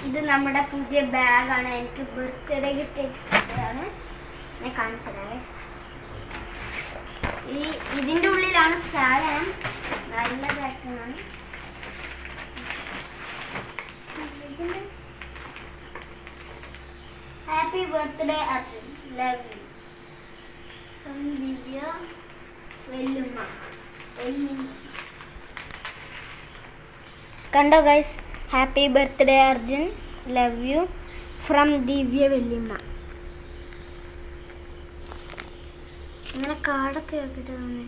ഇത് നമ്മുടെ പുതിയ ബാഗാണ്. എനിക്ക് ബർത്ത്ഡേ ഗിഫ്റ്റാണ്. ഞാൻ കാണിച്ചു തരാവേ. ഇതിൻ്റെ ഉള്ളിലാണ് സാധനം. നല്ല പാക്കിങ്ങാണ്. Happy birthday Arjun, love you from Divya വെല്ലുമ്മ. കണ്ടോ guys, happy birthday Arjun, love you from Divya വെല്ലുമ്മ. ഇങ്ങനെ കാർഡൊക്കെ ആക്കിയിട്ട് തന്നെ.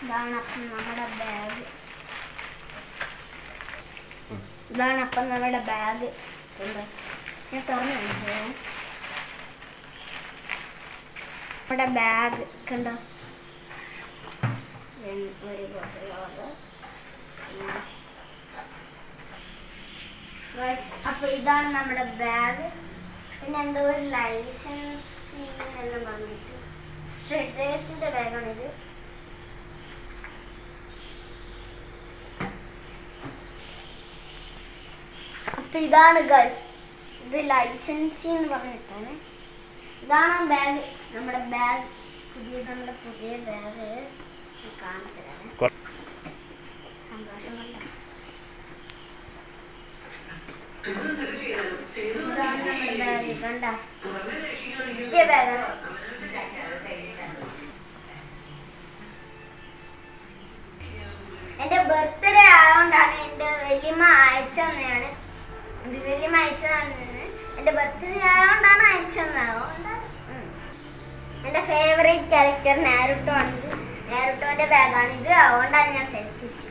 ഇതാണ് അപ്പം നമ്മുടെ ബാഗ്. ഞാൻ തുറന്നു നമ്മുടെ ബാഗ് കണ്ടോ. ഒരു അപ്പൊ ഇതാണ് നമ്മുടെ ബാഗ്. പിന്നെ എന്തോ ഒരു ലൈസൻസ് എല്ലാം വന്നിട്ട് സ്ട്രെഡേഴ്സിന്റെ ബാഗാണിത്. അപ്പൊ ഇതാണ് ഗൈസ്, ഇത് ലൈസൻസി എന്ന് പറഞ്ഞിട്ടാണ്. ഇതാണ് ബാഗ്, നമ്മുടെ ബാഗ്. നമ്മുടെ പുതിയ ബാഗ് കാണിച്ചു തരാണ്. സന്തോഷമല്ല, ഇതാണ് നമ്മുടെ ബാഗ്. കണ്ട പുതിയ ബാഗാണ്. എന്റെ ബർത്ത്ഡേ ആയതുകൊണ്ടാണ്. എന്റെ വലിയമ്മ അയച്ചതാണ്. വലിയമ്മ അയച്ചതാണ്. എന്റെ ബർത്ത്ഡേ ആയതുകൊണ്ടാണ് അയച്ചത്. എന്റെ ഫേവറേറ്റ് ക്യാരക്ടർ നാരുട്ടോ ആണിത്. നാരുട്ടോന്റെ ബാഗാണിത്. അതുകൊണ്ടാണ് ഞാൻ സെലക്ട് ചെയ്തത്.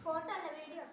ഫോട്ടോ അല്ല, വീഡിയോ.